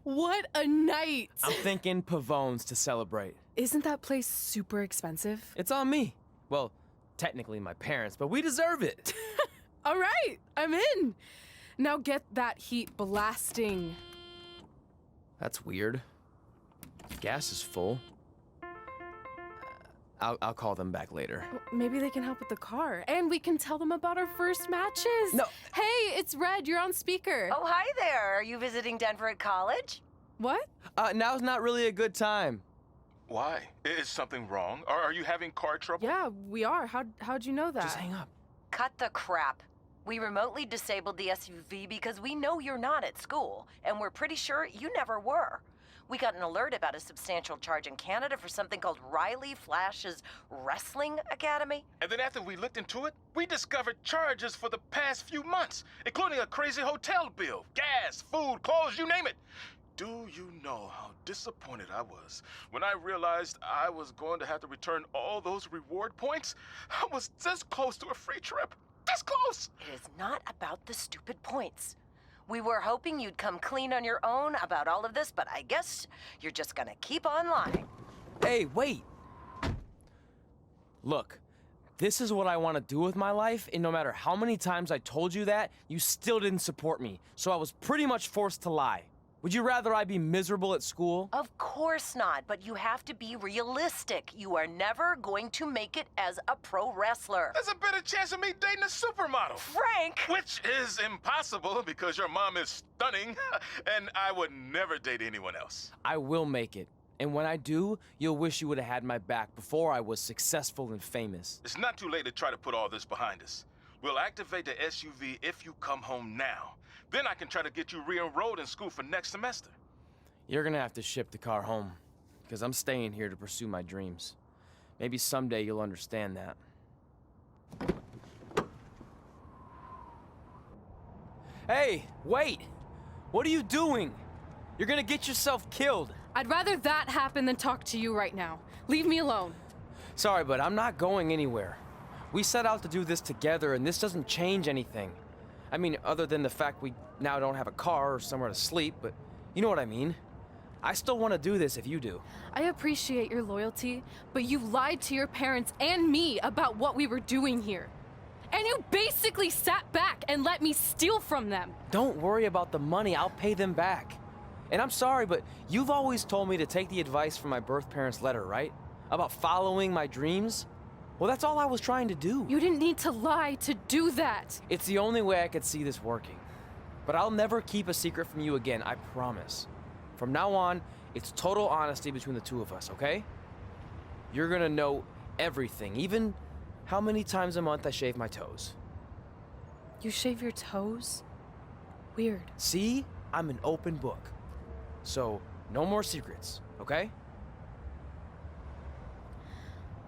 What a night! I'm thinking Pavone's to celebrate. Isn't that place super expensive? It's on me. Well, technically my parents, but we deserve it. All right, I'm in. Now get that heat blasting. That's weird. Gas is full. I'll call them back later. Maybe they can help with the car, and we can tell them about our first matches. No. Hey, it's Red. You're on speaker. Oh, hi there. Are you visiting Denver at college? What? Now's not really a good time. Why? Is something wrong? Are you having car trouble? Yeah, we are. How'd you know that? Just hang up. Cut the crap. We remotely disabled the SUV because we know you're not at school, and we're pretty sure you never were. We got an alert about a substantial charge in Canada for something called Riley Flash's Wrestling Academy. And then after we looked into it, we discovered charges for the past few months, including a crazy hotel bill, gas, food, clothes, you name it. Do you know how disappointed I was when I realized I was going to have to return all those reward points? I was this close to a free trip. This close! It is not about the stupid points. We were hoping you'd come clean on your own about all of this, but I guess you're just gonna keep on lying. Hey, wait! Look, this is what I want to do with my life, and no matter how many times I told you that, you still didn't support me, so I was pretty much forced to lie. Would you rather I be miserable at school? Of course not, but you have to be realistic. You are never going to make it as a pro wrestler. There's a better chance of me dating a supermodel. Frank! Which is impossible because your mom is stunning, and I would never date anyone else. I will make it. And when I do, you'll wish you would have had my back before I was successful and famous. It's not too late to try to put all this behind us. We'll activate the SUV if you come home now. Then I can try to get you re-enrolled in school for next semester. You're gonna have to ship the car home, because I'm staying here to pursue my dreams. Maybe someday you'll understand that. Hey, wait! What are you doing? You're gonna get yourself killed. I'd rather that happen than talk to you right now. Leave me alone. Sorry, but I'm not going anywhere. We set out to do this together, and this doesn't change anything. I mean, other than the fact we now don't have a car or somewhere to sleep, but you know what I mean. I still want to do this if you do. I appreciate your loyalty, but you lied to your parents and me about what we were doing here. And you basically sat back and let me steal from them. Don't worry about the money, I'll pay them back. And I'm sorry, but you've always told me to take the advice from my birth parents' letter, right? About following my dreams? Well, that's all I was trying to do. You didn't need to lie to do that. It's the only way I could see this working. But I'll never keep a secret from you again, I promise. From now on, it's total honesty between the two of us, okay? You're gonna know everything, even how many times a month I shave my toes. You shave your toes? Weird. See? I'm an open book. So, no more secrets, okay?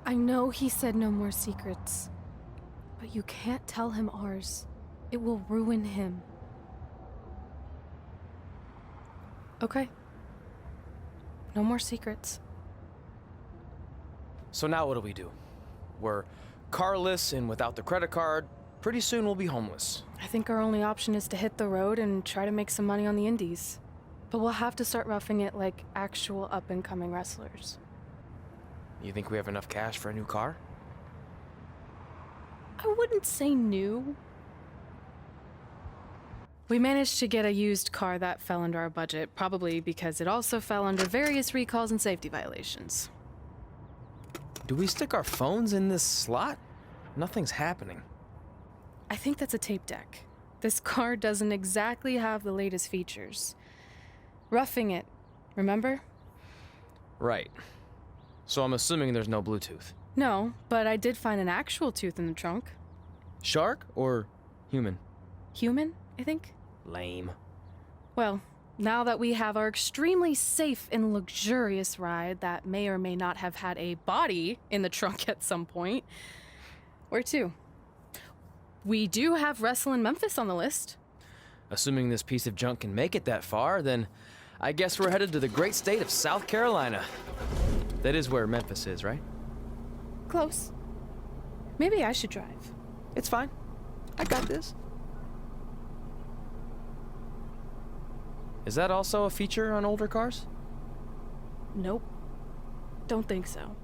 I know he said no more secrets, but you can't tell him ours. It will ruin him. Okay. No more secrets. So now what do we do? We're carless and without the credit card. Pretty soon we'll be homeless. I think our only option is to hit the road and try to make some money on the indies. But we'll have to start roughing it like actual up-and-coming wrestlers. You think we have enough cash for a new car? I wouldn't say new. We managed to get a used car that fell under our budget, probably because it also fell under various recalls and safety violations. Do we stick our phones in this slot? Nothing's happening. I think that's a tape deck. This car doesn't exactly have the latest features. Roughing it, remember? Right. So I'm assuming there's no Bluetooth. No, but I did find an actual tooth in the trunk. Shark or human? Human, I think. Lame. Well, now that we have our extremely safe and luxurious ride that may or may not have had a body in the trunk at some point, where to? We do have Wrestle in Memphis on the list. Assuming this piece of junk can make it that far, then I guess we're headed to the great state of South Carolina. That is where Memphis is, right? Close. Maybe I should drive. It's fine. I got this. Is that also a feature on older cars? Nope. Don't think so.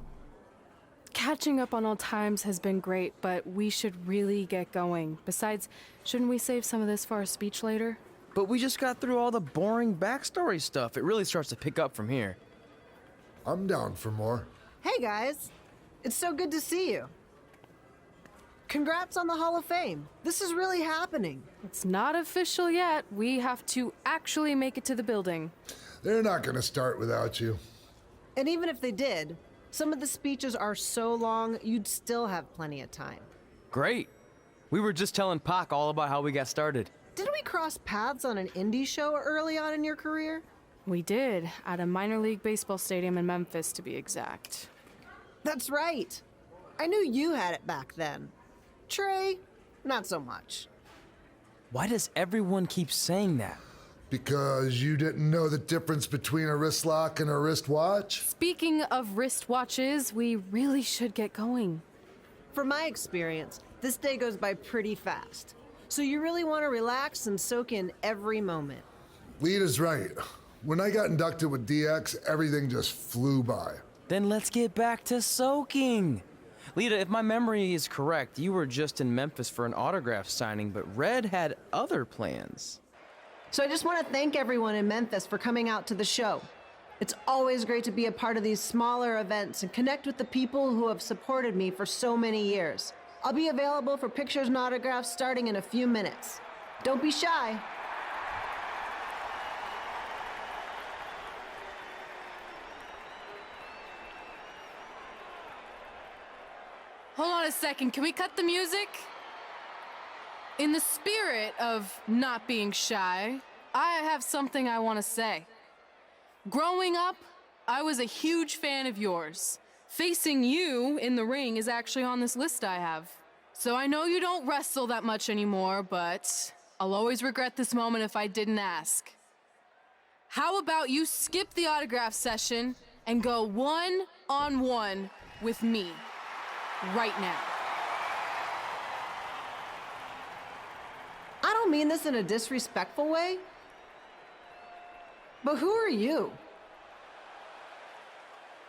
Catching up on old times has been great, but we should really get going. Besides, shouldn't we save some of this for our speech later? But we just got through all the boring backstory stuff. It really starts to pick up from here. I'm down for more. Hey guys, it's so good to see you. Congrats on the Hall of Fame. This is really happening. It's not official yet. We have to actually make it to the building. They're not gonna start without you. And even if they did, some of the speeches are so long, you'd still have plenty of time. Great. We were just telling Pac all about how we got started. Didn't we cross paths on an indie show early on in your career? We did, at a minor league baseball stadium in Memphis, to be exact. That's right. I knew you had it back then. Trey, not so much. Why does everyone keep saying that? Because you didn't know the difference between a wrist lock and a wristwatch? Speaking of wristwatches, we really should get going. From my experience, this day goes by pretty fast. So you really want to relax and soak in every moment. Lita's right. When I got inducted with DX, everything just flew by. Then let's get back to soaking. Lita, if my memory is correct, you were just in Memphis for an autograph signing, but Red had other plans. So I just want to thank everyone in Memphis for coming out to the show. It's always great to be a part of these smaller events and connect with the people who have supported me for so many years. I'll be available for pictures and autographs starting in a few minutes. Don't be shy. Hold on a second, can we cut the music? In the spirit of not being shy, I have something I want to say. Growing up, I was a huge fan of yours. Facing you in the ring is actually on this list I have. So I know you don't wrestle that much anymore, but I'll always regret this moment if I didn't ask. How about you skip the autograph session and go one-on-one with me right now? I don't mean this in a disrespectful way, but who are you?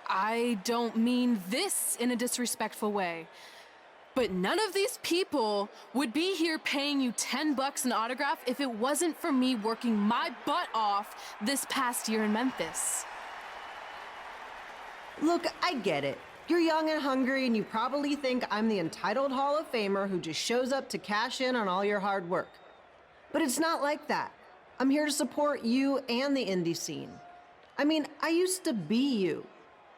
I don't mean this in a disrespectful way, but none of these people would be here paying you $10 an autograph if it wasn't for me working my butt off this past year in Memphis. Look, I get it. You're young and hungry, and you probably think I'm the entitled Hall of Famer who just shows up to cash in on all your hard work. But it's not like that. I'm here to support you and the indie scene. I mean, I used to be you.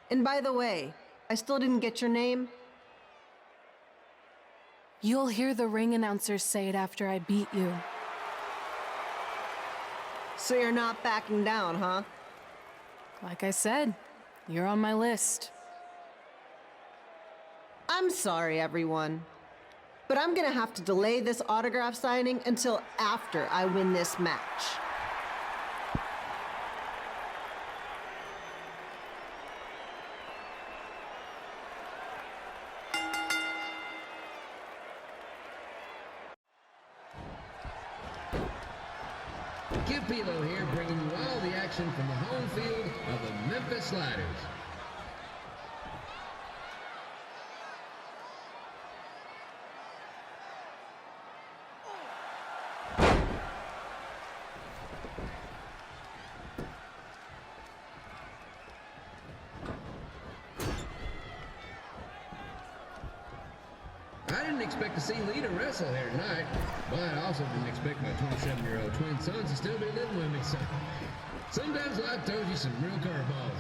And by the way, I still didn't get your name. You'll hear the ring announcer say it after I beat you. So you're not backing down, huh? Like I said, you're on my list. I'm sorry, everyone. But I'm gonna have to delay this autograph signing until after I win this match. Kip Pilo here, bringing you all the action from the home field of the Memphis Sliders. I didn't expect to see Lita wrestle here tonight, but I also didn't expect my 27-year-old twin sons to still be living with me, so sometimes life throws you some real curveballs.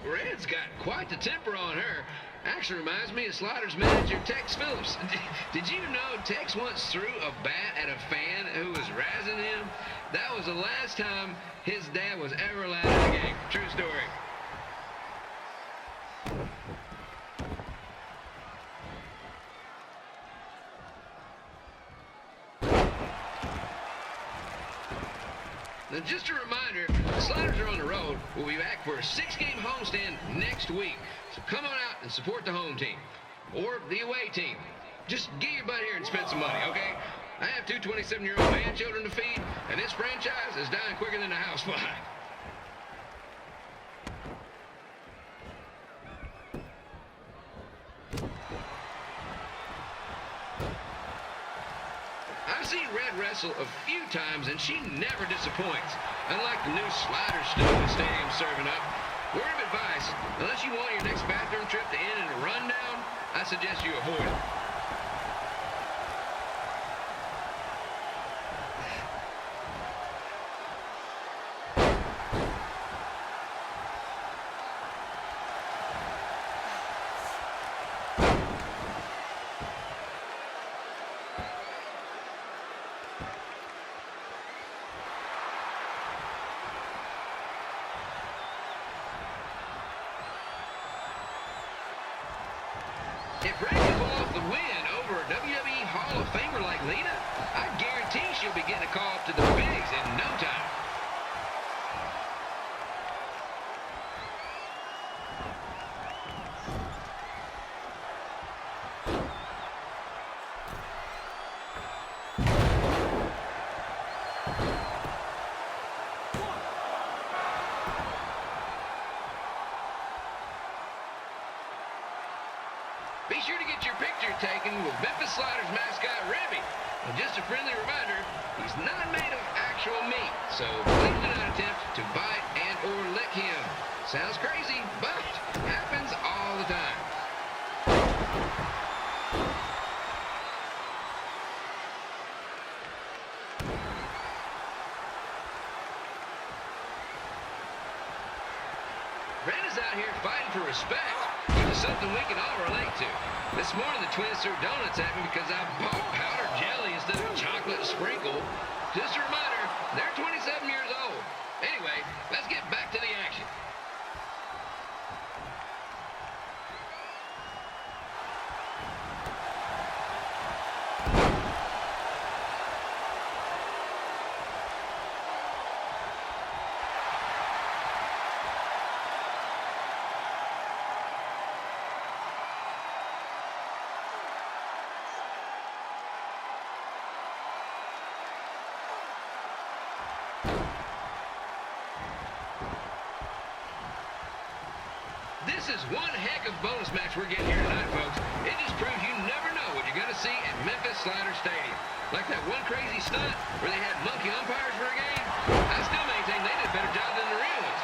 Red's got quite the temper on her. Actually reminds me of Sliders manager Tex Phillips. Did you know Tex once threw a bat at a fan who was razzing him? That was the last time his dad was ever allowed in the game. True story. just a reminder, the Sliders are on the road. We'll be back for a 6-game homestand next week. So come on out and support the home team. Or the away team. Just get your butt here and spend some money, okay? I have 2 27-year-old man-children to feed, and this franchise is dying quicker than a housefly. I've seen Red wrestle a few times, and she never disappoints. Unlike the new slider stew the stadium's serving up. Word of advice, unless you want your next bathroom trip to end in a rundown, I suggest you avoid it. If Red can pull off the win over a WWE Hall of Famer like Lita, I guarantee she'll be getting a call up to the bigs in no time. Be sure to get your picture taken with Memphis Sliders mascot Remy. And just a friendly reminder, he's not made of actual meat, so please do not attempt to bite and or lick him. Sounds crazy, but happens all the time. Red is out here fighting for respect, which is something we can all relate to. This morning the twins threw donuts at me because I bought powdered jelly instead of chocolate sprinkle. Just a reminder, they're 27 years old. Anyway, let's get back to the action. This is one heck of a bonus match we're getting here tonight, folks. It just proves you never know what you're going to see at Memphis Slider Stadium. Like that one crazy stunt where they had monkey umpires for a game. I still maintain they did a better job than the real ones.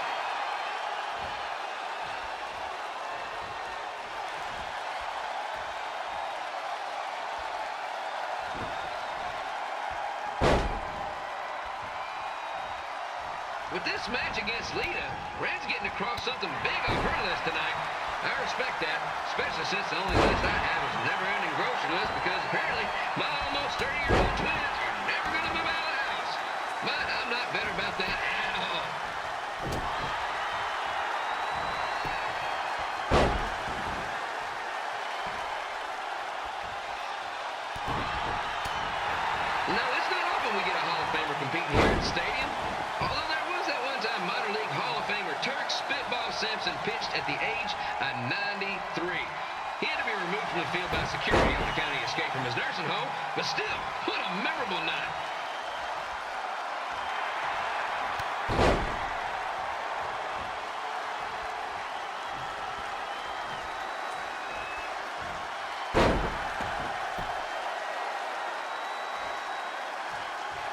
With this match against Lita, Red's getting across something big on her list tonight. I respect that, especially since the only list I have is a never-ending grocery list because apparently my almost 30-year-old twins are never going to move out of the house. But I'm not better about that at all. Now, it's not often we get a Hall of Famer competing here at the stadium. Although there was that one time minor league Hall of Famer Turk Spitball Simpson pitched at the age of 93. He had to be removed from the field by security on account of the escape from his nursing home, but still, what a memorable night.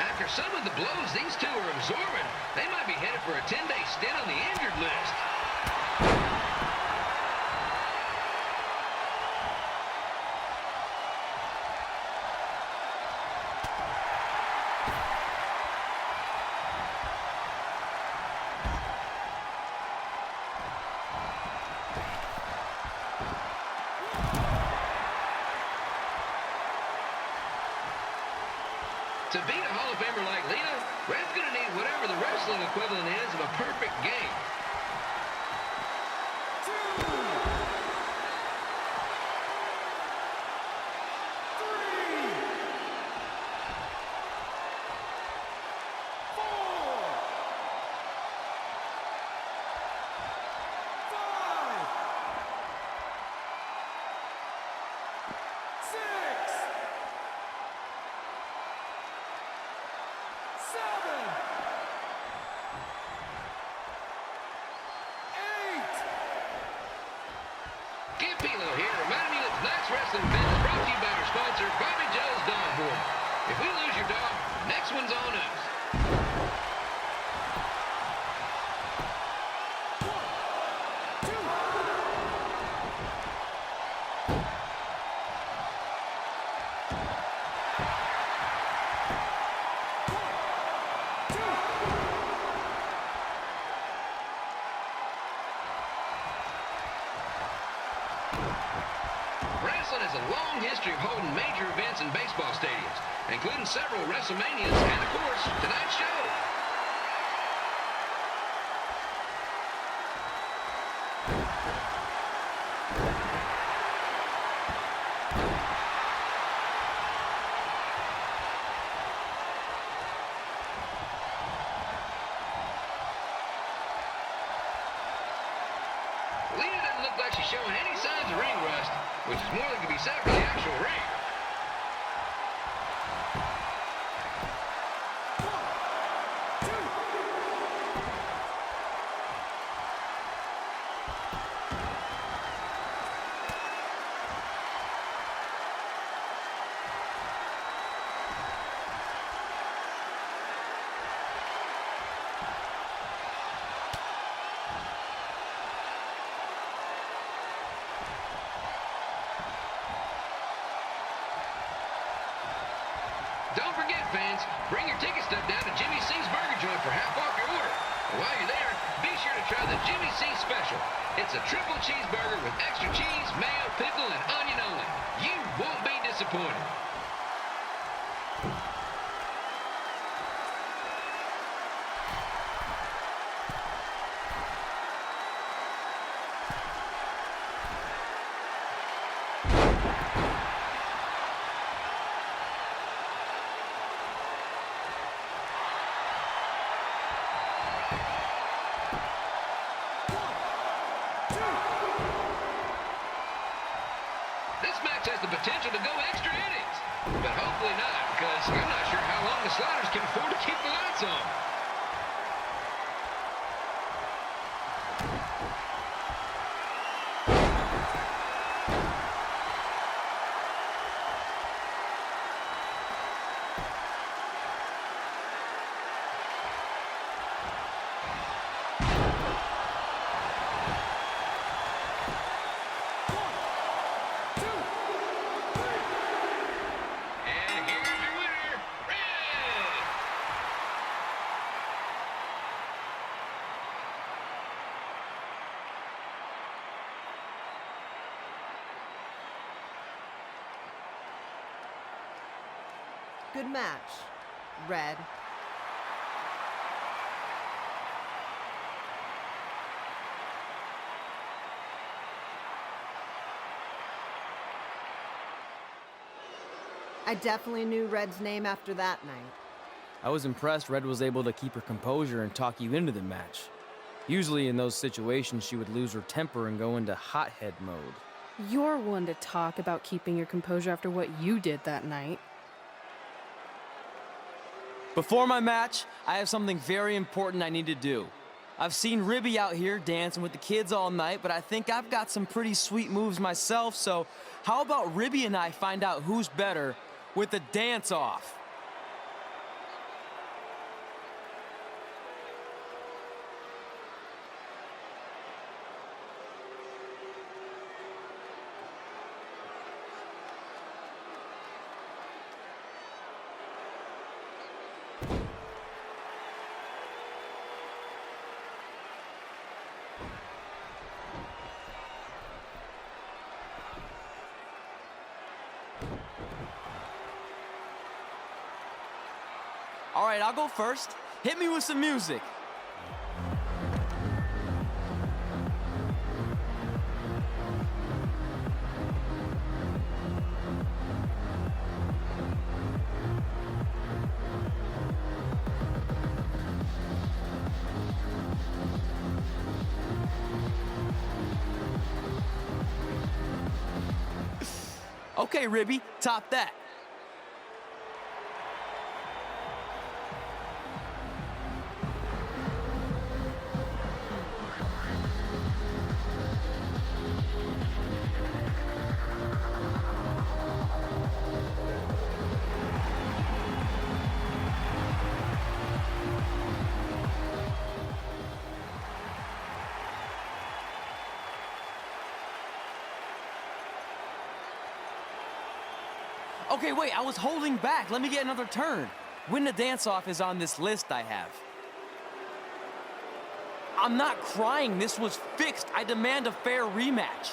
After some of the blows these two are absorbing, they might be headed for a 10-day stint on the injured list. To beat a Hall of Famer like Lita, Red's going to need whatever the wrestling equivalent is of a perfect game. Bill here, reminding you that tonight's wrestling event is brought to you by our sponsor, Bobby Joe's Dog Board. If we lose your dog, the next one's on us. Wrestling has a long history of holding major events in baseball stadiums, including several WrestleManias and, of course, tonight's show. Lita doesn't look like she's showing any signs of ring rust, which is more than can be said for the actual ring. Don't forget, fans, bring your ticket stub down to Jimmy C's Burger Joint for half off your order. And while you're there, be sure to try the Jimmy C Special. It's a triple cheeseburger with extra cheese, mayo, pickle, and onion only. You won't be disappointed. This match has the potential to go extra innings, but hopefully not, because I'm not sure how long the Sliders can afford to keep the lights on. And here's your winner, Red! Good match, Red. I definitely knew Red's name after that night. I was impressed Red was able to keep her composure and talk you into the match. Usually in those situations, she would lose her temper and go into hothead mode. You're one to talk about keeping your composure after what you did that night. Before my match, I have something very important I need to do. I've seen Ribby out here dancing with the kids all night, but I think I've got some pretty sweet moves myself, so how about Ribby and I find out who's better with the dance-off? All right, I'll go first. Hit me with some music. Okay, Ribby, top that. Okay, wait, I was holding back. Let me get another turn. Win the dance-off is on this list I have. I'm not crying. This was fixed. I demand a fair rematch.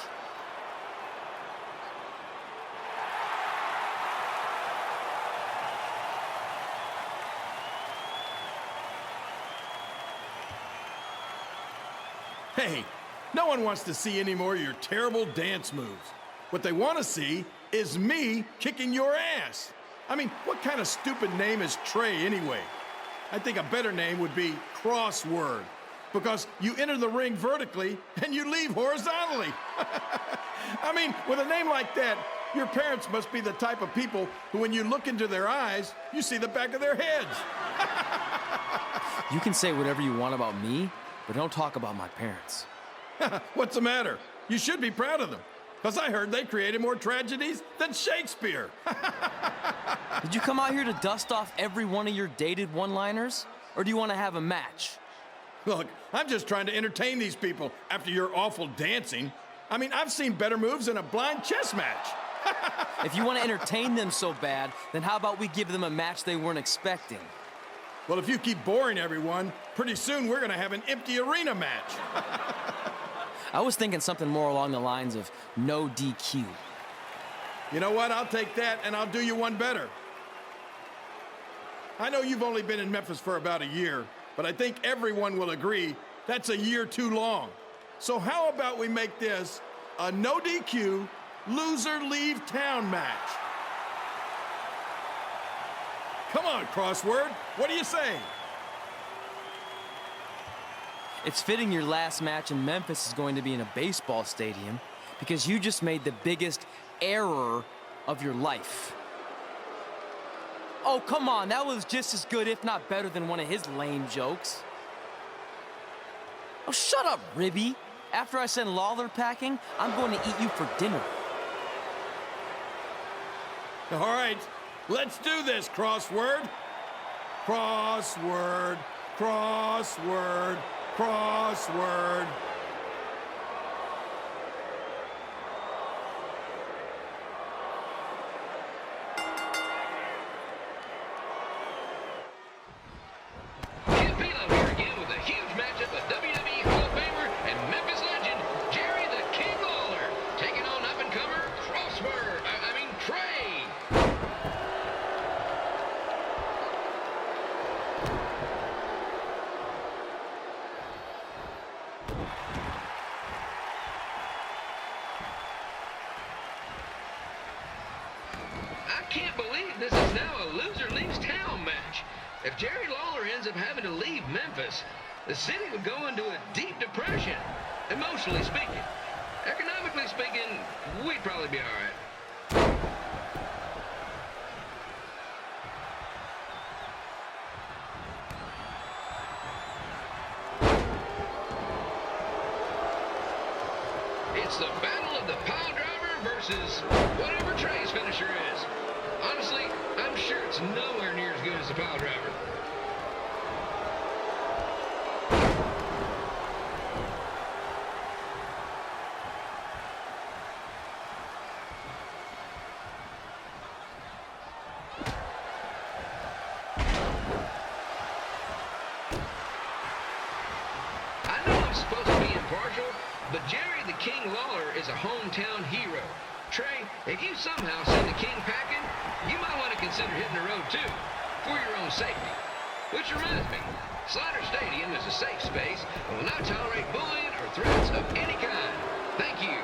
Hey, no one wants to see any more of your terrible dance moves. What they want to see is me kicking your ass. I mean, what kind of stupid name is Trey anyway? I think a better name would be Crossword, because you enter the ring vertically and you leave horizontally. I mean, with a name like that, your parents must be the type of people who, when you look into their eyes, you see the back of their heads. You can say whatever you want about me, but don't talk about my parents. What's the matter? You should be proud of them, because I heard they created more tragedies than Shakespeare. Did you come out here to dust off every one of your dated one-liners? Or do you want to have a match? Look, I'm just trying to entertain these people after your awful dancing. I mean, I've seen better moves in a blind chess match. If you want to entertain them so bad, then how about we give them a match they weren't expecting? Well, if you keep boring everyone, pretty soon we're going to have an empty arena match. I was thinking something more along the lines of no DQ. You know what? I'll take that, and I'll do you one better. I know you've only been in Memphis for about a year, but I think everyone will agree that's a year too long. So how about we make this a no DQ, loser leave town match? Come on, Crossword. What do you say? It's fitting your last match in Memphis is going to be in a baseball stadium because you just made the biggest error of your life. Oh, come on. That was just as good, if not better, than one of his lame jokes. Oh, shut up, Ribby. After I send Lawler packing, I'm going to eat you for dinner. All right, let's do this, Crossword. Crossword, crossword, crossword. Kid Pilo here again with a huge matchup of WWE Hall of Famer and Memphis legend Jerry the King Lawler taking on up-and-comer Trey. I can't believe this is now a loser leaves town match. If Jerry Lawler ends up having to leave Memphis, the city would go into a deep depression, emotionally speaking. Economically speaking, we'd probably be all right. It's the battle of the pile driver versus whatever Trey's finisher is. Honestly, I'm sure it's nowhere near as good as the pile driver. I know I'm supposed to be impartial, but Jerry the King Lawler is a hometown hero. Trey, if you somehow send the King packing, you might want to consider hitting the road too, for your own safety. Which reminds me, Slaughter Stadium is a safe space and will not tolerate bullying or threats of any kind. Thank you.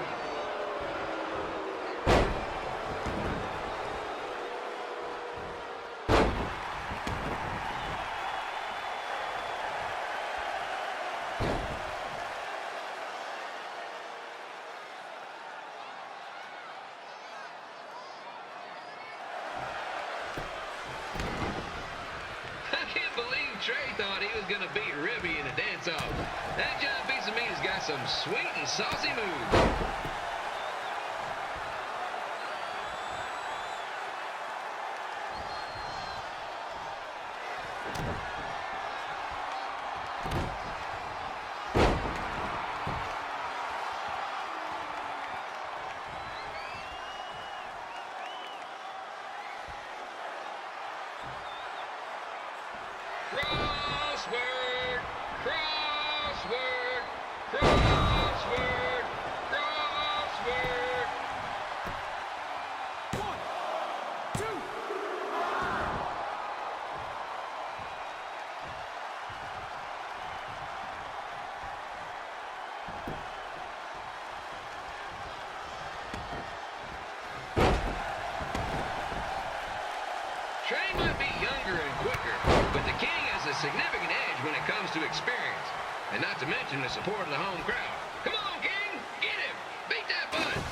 Trey thought he was going to beat Ribby in a dance-off. That John Piece of Meat has got some sweet and saucy moves. Trey might be younger and quicker, but the King has a significant edge when it comes to experience, and not to mention the support of the home crowd. Come on, King! Get him! Beat that butt!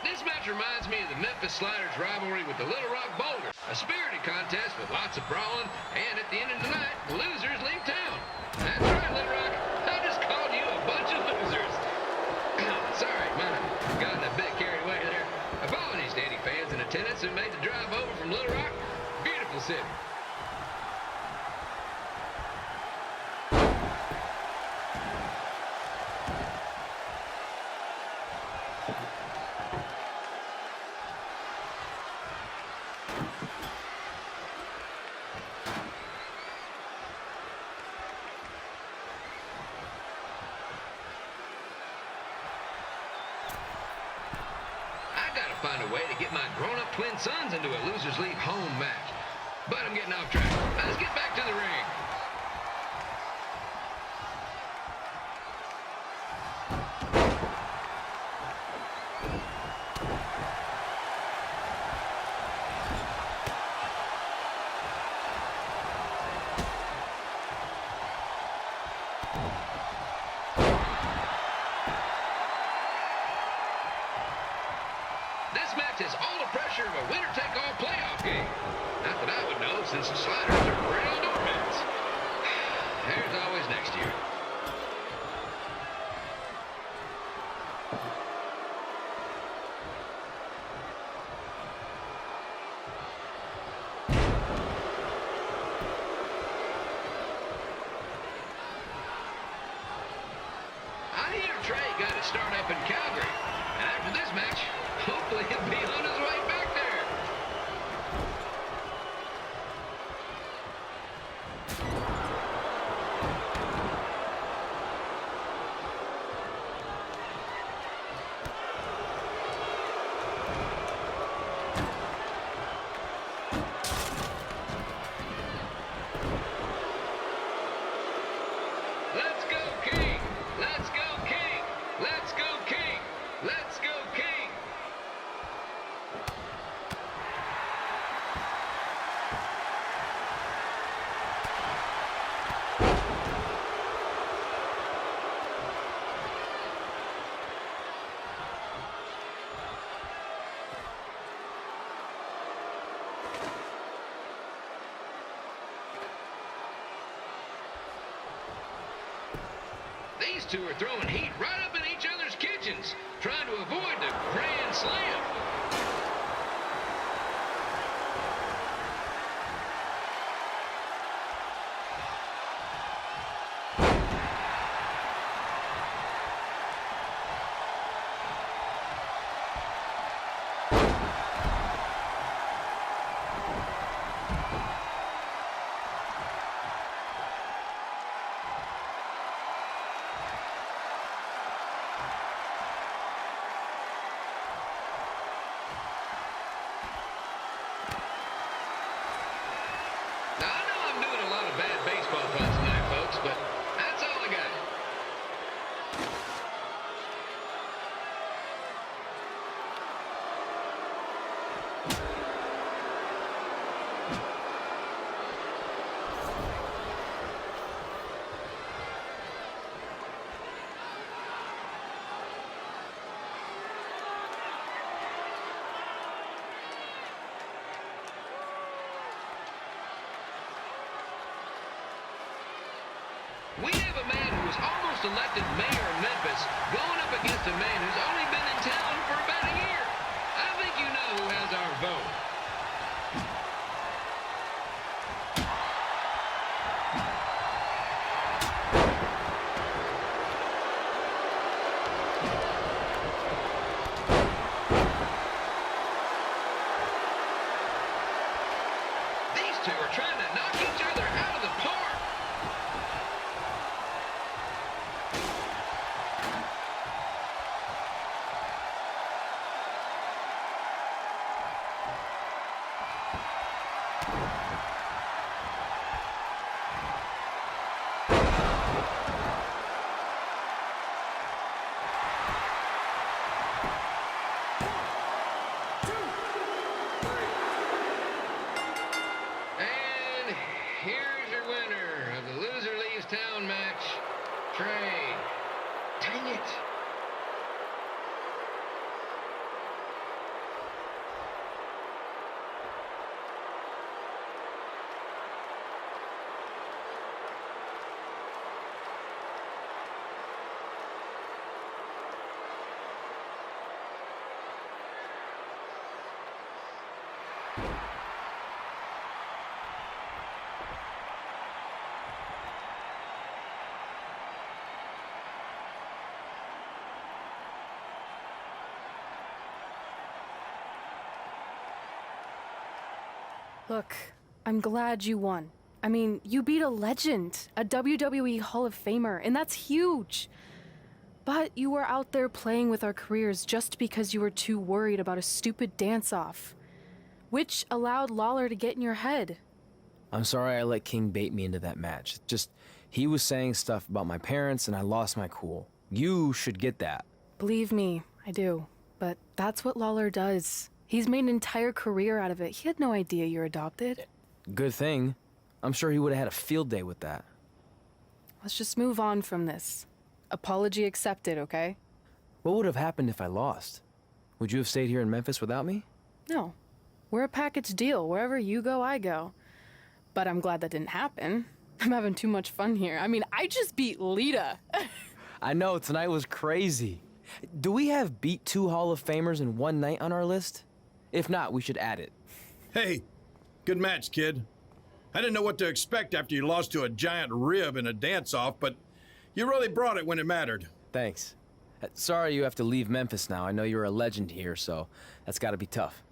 This match reminds me of the Memphis Sliders rivalry with the Little Rock Boulders. A spirited contest with lots of brawling, and at the end of the night, the losers leave town. That's right, Little Rock. I just called you a bunch of losers. Sorry, might have gotten a bit carried away there. Apologies to any fans in attendance who made the drive over from Little Rock. Beautiful city. Find a way to get my grown-up twin sons into a losers leave home match. But I'm getting off track. Let's get back to the ring. This match has all the pressure of a winner-take-all playoff game. Not that I would know, since the Sliders are real doormats. There's always next year. I hear Trey got his start up in Calgary. And after this match, hopefully he'll be on his way back there. Let's go, King! Let's go, King! Let's go, King! Let's go, King! These two are throwing heat right up in each other's kitchens, trying to avoid the Grand Slam. Now, I know I'm doing a lot of bad baseball puns tonight, folks, but that's all I got. We have a man who was almost elected mayor of Memphis going up against a man who's only been in town for about a year. I think you know who has our vote. These two are trying to knock each other out of the park. here's your winner of the Loser Leaves Town match, Trey. Dang it. Look, I'm glad you won. I mean, you beat a legend, a WWE Hall of Famer, and that's huge. But you were out there playing with our careers just because you were too worried about a stupid dance-off, which allowed Lawler to get in your head. I'm sorry I let King bait me into that match. Just, he was saying stuff about my parents and I lost my cool. You should get that. Believe me, I do. But that's what Lawler does. He's made an entire career out of it. He had no idea you're adopted. Good thing. I'm sure he would have had a field day with that. Let's just move on from this. Apology accepted, okay? What would have happened if I lost? Would you have stayed here in Memphis without me? No. We're a package deal. Wherever you go, I go. But I'm glad that didn't happen. I'm having too much fun here. I mean, I just beat Lita. I know, tonight was crazy. Do we have beat 2 Hall of Famers in one night on our list? If not, we should add it. Hey, good match, kid. I didn't know what to expect after you lost to a giant rib in a dance-off, but you really brought it when it mattered. Thanks. Sorry you have to leave Memphis now. I know you're a legend here, so that's gotta be tough.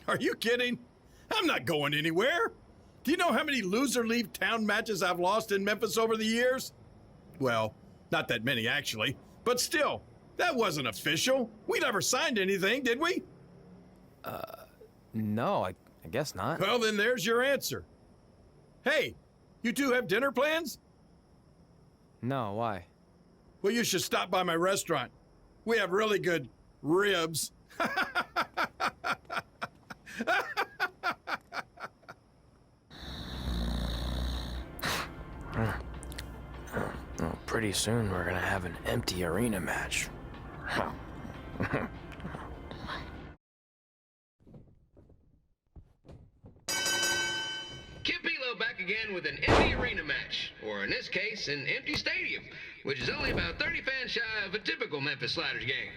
Are you kidding? I'm not going anywhere. Do you know how many loser leave town matches I've lost in Memphis over the years? Well, not that many actually, but still, that wasn't official. We never signed anything, did we? No, I guess not. Well, then there's your answer. Hey, you two have dinner plans? No, why? Well, you should stop by my restaurant. We have really good ribs. Pretty soon we're gonna have an empty arena match. Kip Elo back again with an empty arena match, or in this case, an empty stadium, which is only about 30 fans shy of a typical Memphis Sliders game.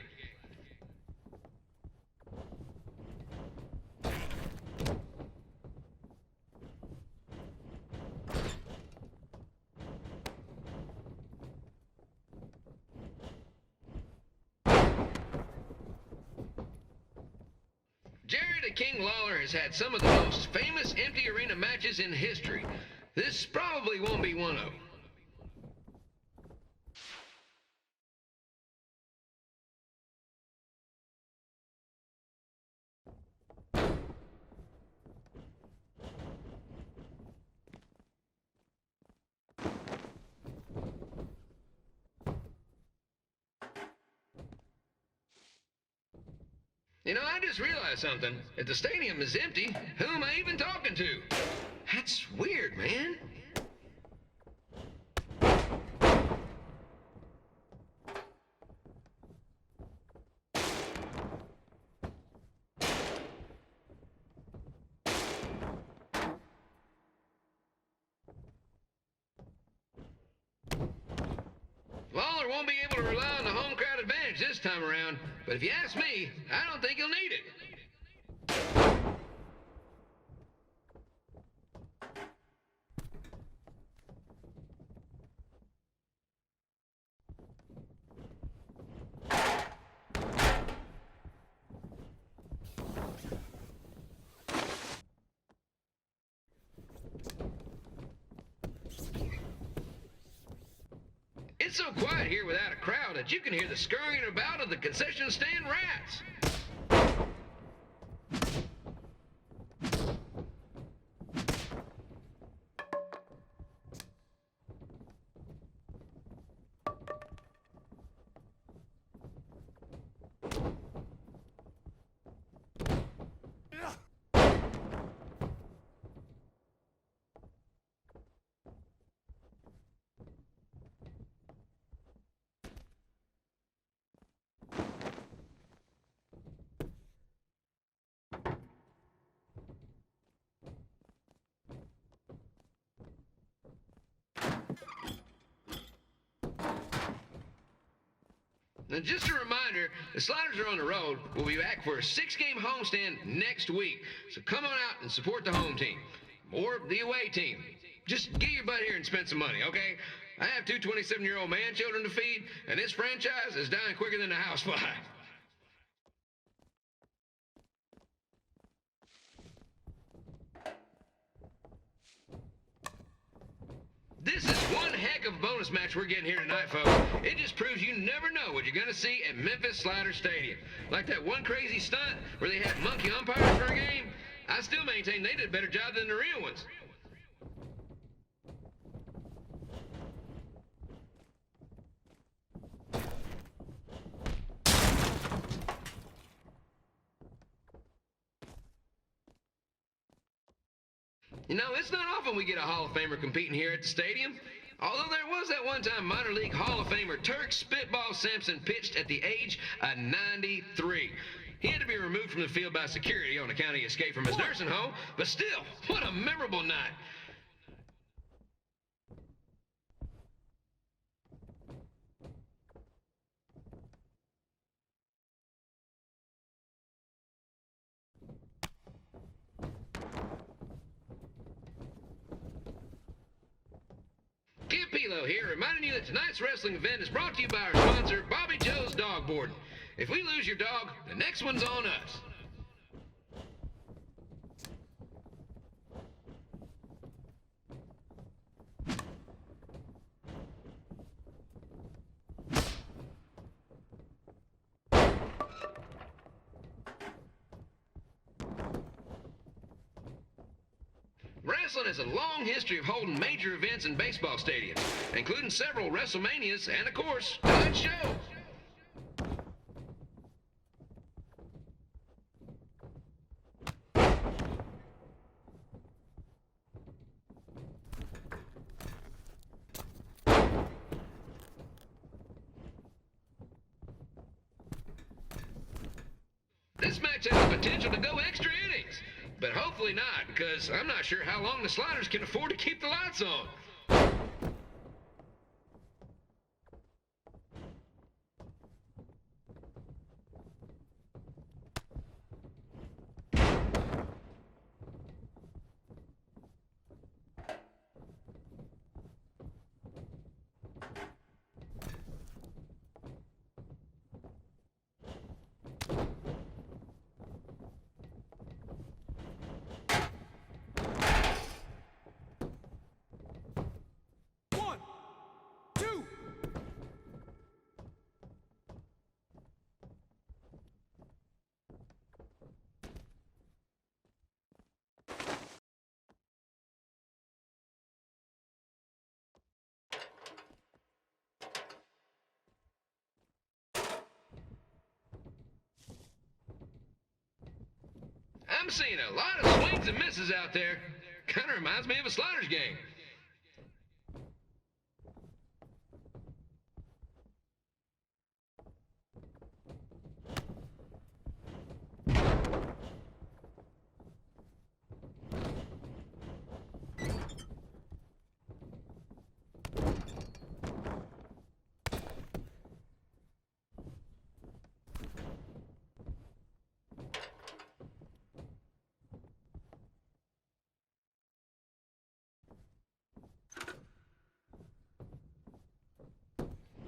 Jared the King Lawler has had some of the most famous empty arena matches in history. This probably won't be one of them. You know, I just realized something. If the stadium is empty, who am I even talking to? That's weird, man. Lawler won't be able to rely on the home crowd advantage this time around, but if you ask me, I don't think he'll need it. It's so quiet here without a crowd that you can hear the scurrying about of the concession stand rats. And just a reminder, the Sliders are on the road. We'll be back for a 6-game homestand next week. So come on out and support the home team. Or the away team. Just get your butt here and spend some money, okay? I have 2 27-year-old man-children to feed, and this franchise is dying quicker than a housefly. This is one heck of a bonus match we're getting here tonight, folks. It just proves you never know what you're going to see at Memphis Slider Stadium. Like that one crazy stunt where they had monkey umpires for a game. I still maintain they did a better job than the real ones. You know, it's not often we get a Hall of Famer competing here at the stadium. Although there was that one time minor league Hall of Famer Turk Spitball Sampson pitched at the age of 93. He had to be removed from the field by security on account he escaped from his nursing home, but still, what a memorable night. Pilo here, reminding you that tonight's wrestling event is brought to you by our sponsor, Bobby Joe's Dog Boarding. If we lose your dog, the next one's on us. Wrestling has a long history of holding major events in baseball stadiums, including several WrestleManias and, of course, tonight's show. This match has the potential to go extra innings. But hopefully not, because I'm not sure how long the Sliders can afford to keep the lights on. I'm seeing a lot of swings and misses out there. Kind of reminds me of a Sliders game.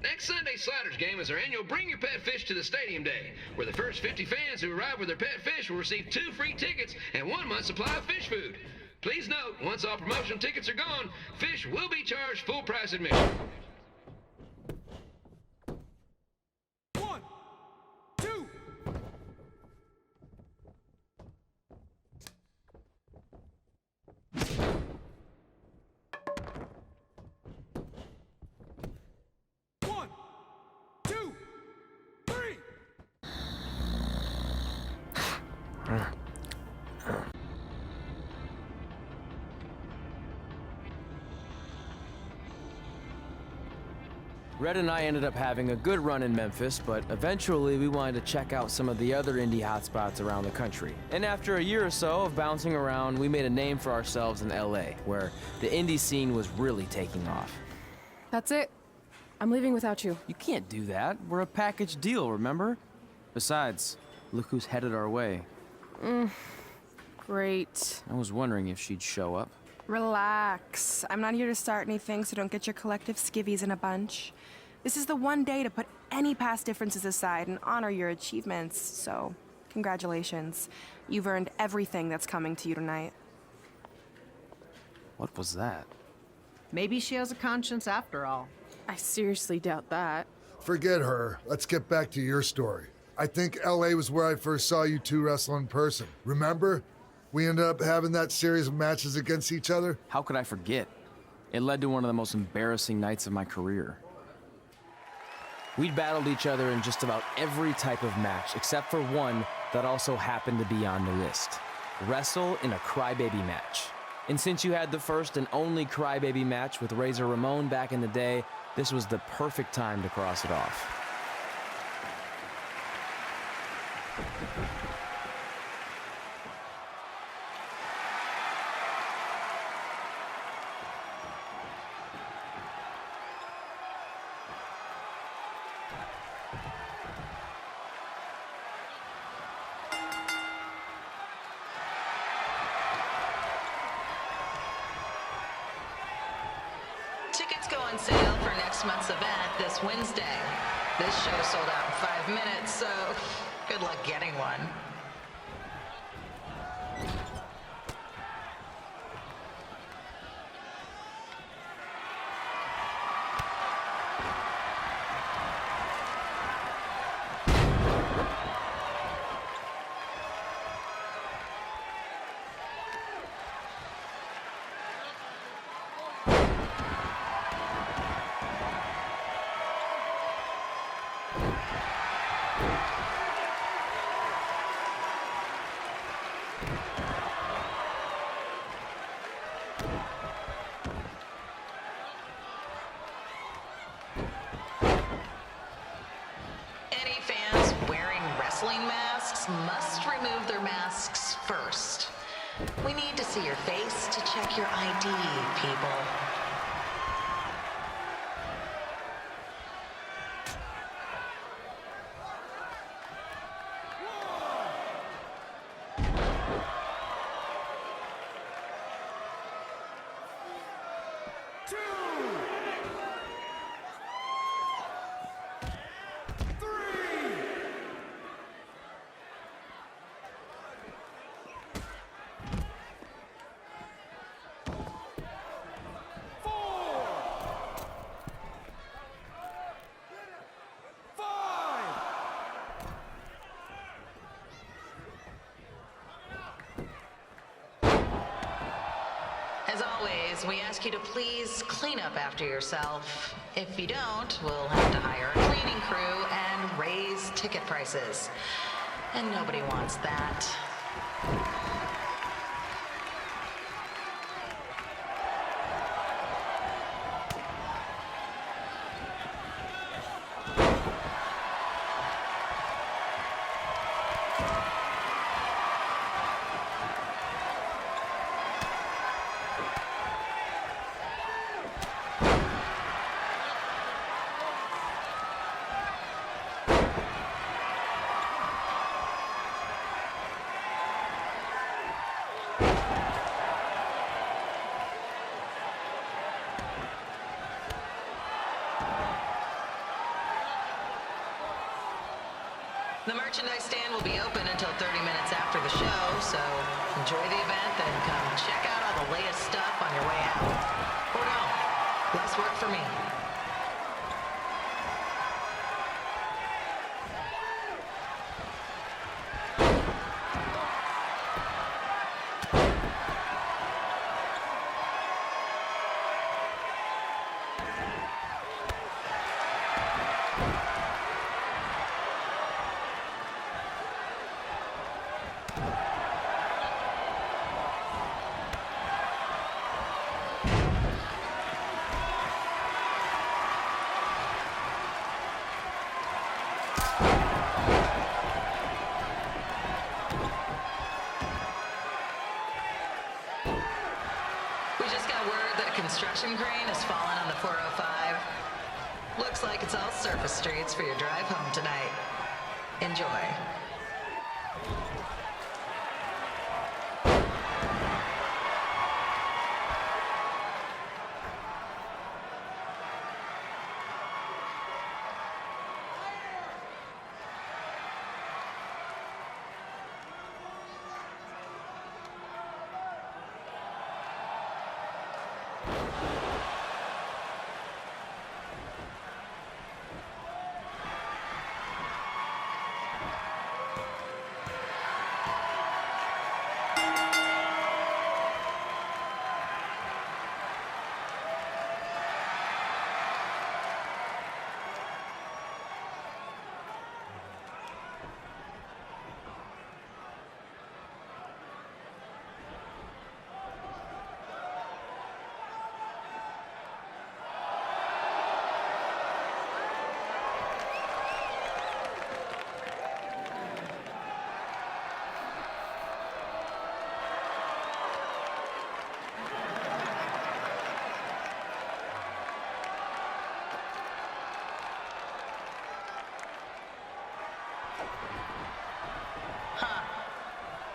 Next Sunday's Sliders game is our annual Bring Your Pet Fish to the Stadium Day, where the first 50 fans who arrive with their pet fish will receive 2 free tickets and 1 month's supply of fish food. Please note, once all promotional tickets are gone, fish will be charged full price admission. Red and I ended up having a good run in Memphis, but eventually we wanted to check out some of the other indie hotspots around the country. And after a year or so of bouncing around, we made a name for ourselves in LA, where the indie scene was really taking off. That's it. I'm leaving without you. You can't do that. We're a package deal, remember? Besides, look who's headed our way. Great. I was wondering if she'd show up. Relax. I'm not here to start anything, so don't get your collective skivvies in a bunch. This is the one day to put any past differences aside and honor your achievements, so congratulations. You've earned everything that's coming to you tonight. What was that? Maybe she has a conscience after all. I seriously doubt that. Forget her. Let's get back to your story. I think LA was where I first saw you two wrestle in person. Remember? We ended up having that series of matches against each other. How could I forget? It led to one of the most embarrassing nights of my career. We'd battled each other in just about every type of match, except for one that also happened to be on the list. Wrestle in a crybaby match. And since you had the first and only crybaby match with Razor Ramon back in the day, this was the perfect time to cross it off. Tickets go on sale for next month's event this Wednesday. This show sold out in 5 minutes, so good luck getting one. Any fans wearing wrestling masks must remove their masks first. We need to see your face to check your ID, people. As always, we ask you to please clean up after yourself. If you don't, we'll have to hire a cleaning crew and raise ticket prices. And nobody wants that. The merchandise stand will be open until 30 minutes after the show, so enjoy the event and come check out all the latest stuff on your way out. Or no, less work for me. We just got word that a construction crane has fallen on the 405. Looks like it's all surface streets for your drive home tonight. Enjoy.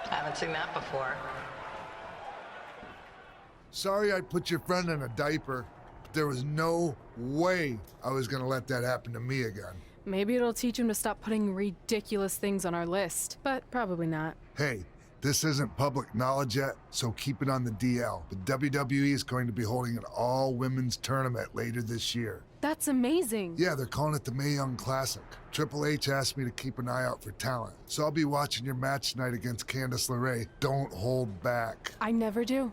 Haven't seen that before. Sorry I put your friend in a diaper, but there was no way I was gonna let that happen to me again. Maybe it'll teach him to stop putting ridiculous things on our list, but probably not. Hey, this isn't public knowledge yet, so keep it on the DL. But WWE is going to be holding an all-women's tournament later this year. That's amazing. Yeah, they're calling it the Mae Young Classic. Triple H asked me to keep an eye out for talent, so I'll be watching your match tonight against Candice LeRae. Don't hold back. I never do.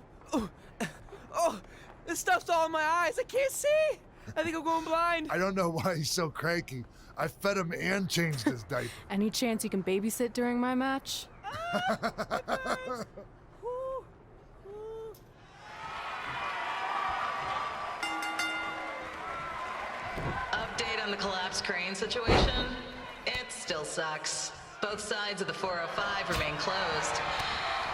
Oh, this stuff's all in my eyes. I can't see. I think I'm going blind. I don't know why he's so cranky. I fed him and changed his diaper. Any chance you can babysit during my match? Update on the collapsed crane situation? It still sucks. Both sides of the 405 remain closed.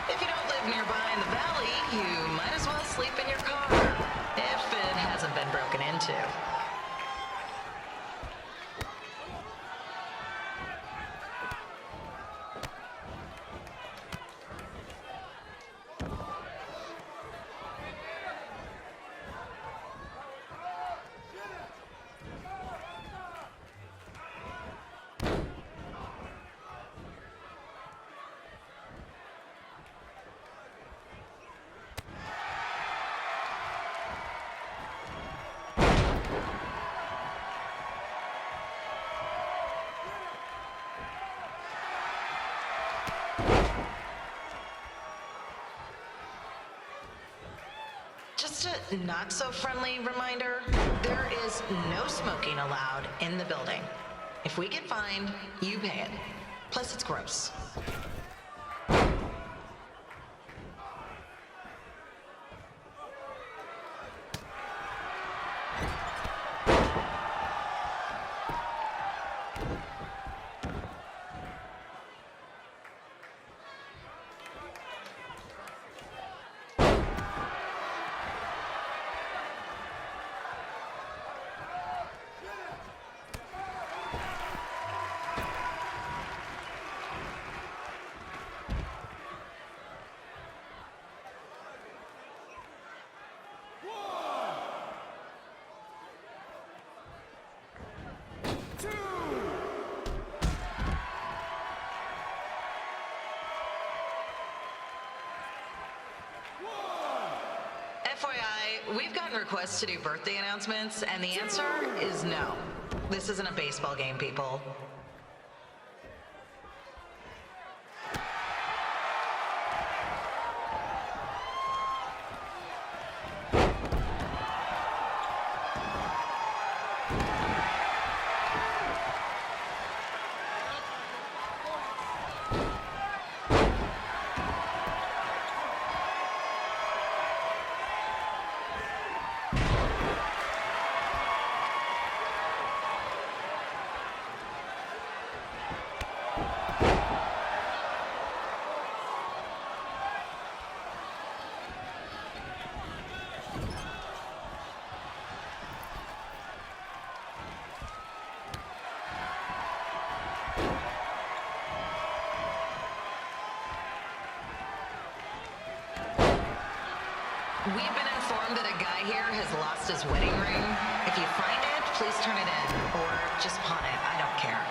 If you don't live nearby in the valley, you might as well sleep in your car. If it hasn't been broken into. Just a not-so-friendly reminder, there is no smoking allowed in the building. If we get fined, you pay it. Plus, it's gross. FYI, we've gotten requests to do birthday announcements, and the answer is no. This isn't a baseball game, people. We've been informed that a guy here has lost his wedding ring. If you find it, please turn it in. Or just pawn it. I don't care.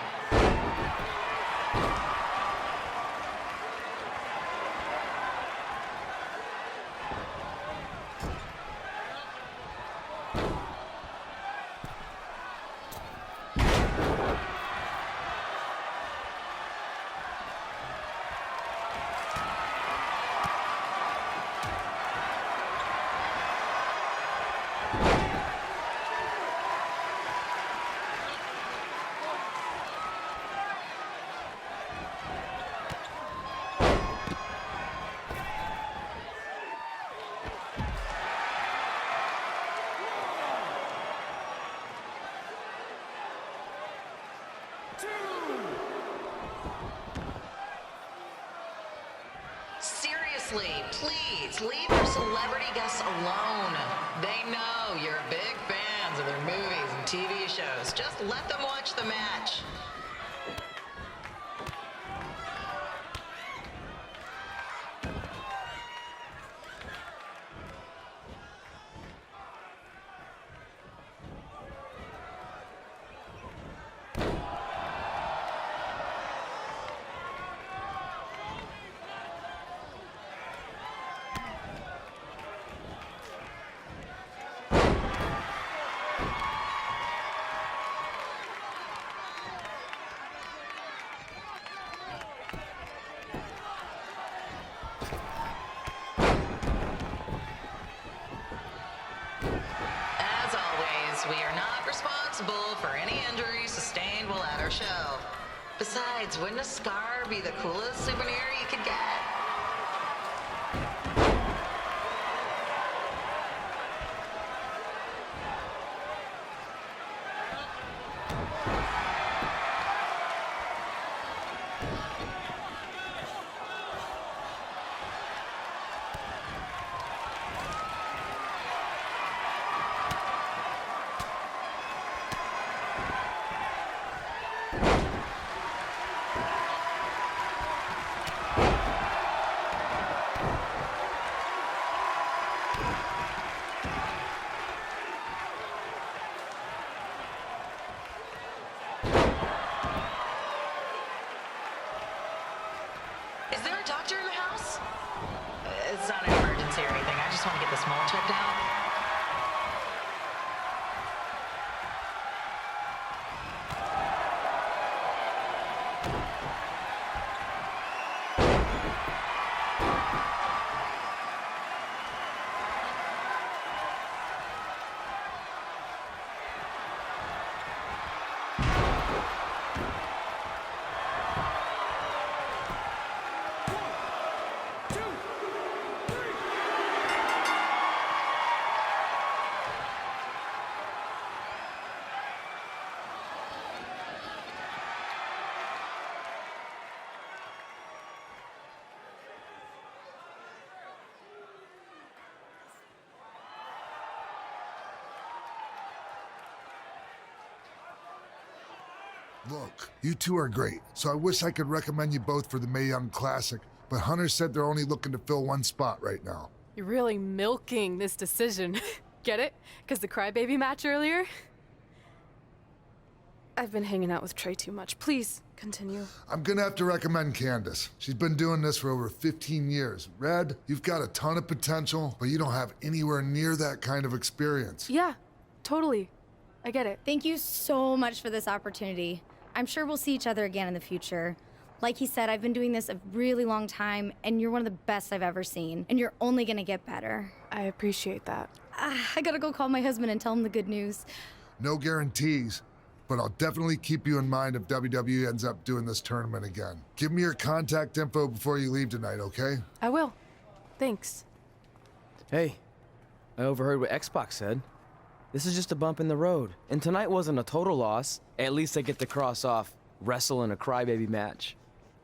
Seriously, please, leave your celebrity guests alone. They know you're big fans of their movies and TV shows. Just let them watch the match. We are not responsible for any injuries sustained while at our show. Besides, wouldn't a scar be the coolest souvenir you could get? Is there a doctor in the house? It's not an emergency or anything. I just want to get this mole checked out. Look, you two are great, so I wish I could recommend you both for the Mae Young Classic, but Hunter said they're only looking to fill one spot right now. You're really milking this decision. Get it? Because the crybaby match earlier? I've been hanging out with Trey too much. Please, continue. I'm gonna have to recommend Candace. She's been doing this for over 15 years. Red, you've got a ton of potential, but you don't have anywhere near that kind of experience. Yeah, totally. I get it. Thank you so much for this opportunity. I'm sure we'll see each other again in the future. Like he said, I've been doing this a really long time, and you're one of the best I've ever seen, and you're only gonna get better. I appreciate that. I gotta go call my husband and tell him the good news. No guarantees, but I'll definitely keep you in mind if WWE ends up doing this tournament again. Give me your contact info before you leave tonight, okay? I will. Thanks. Hey, I overheard what Xbox said. This is just a bump in the road, and tonight wasn't a total loss. At least I get to cross off wrestle in a crybaby match.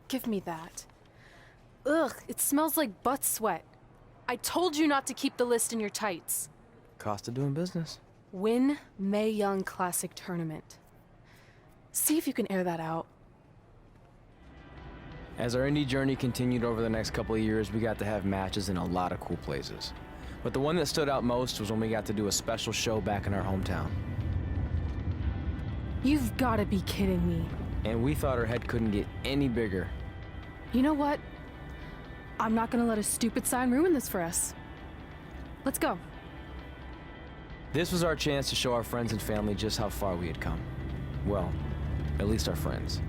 Give me that. Ugh, it smells like butt sweat. I told you not to keep the list in your tights. Cost of doing business. Win Mae Young Classic Tournament. See if you can air that out. As our indie journey continued over the next couple of years, we got to have matches in a lot of cool places. But the one that stood out most was when we got to do a special show back in our hometown. You've got to be kidding me. And we thought our head couldn't get any bigger. You know what? I'm not gonna let a stupid sign ruin this for us. Let's go. This was our chance to show our friends and family just how far we had come. Well, at least our friends.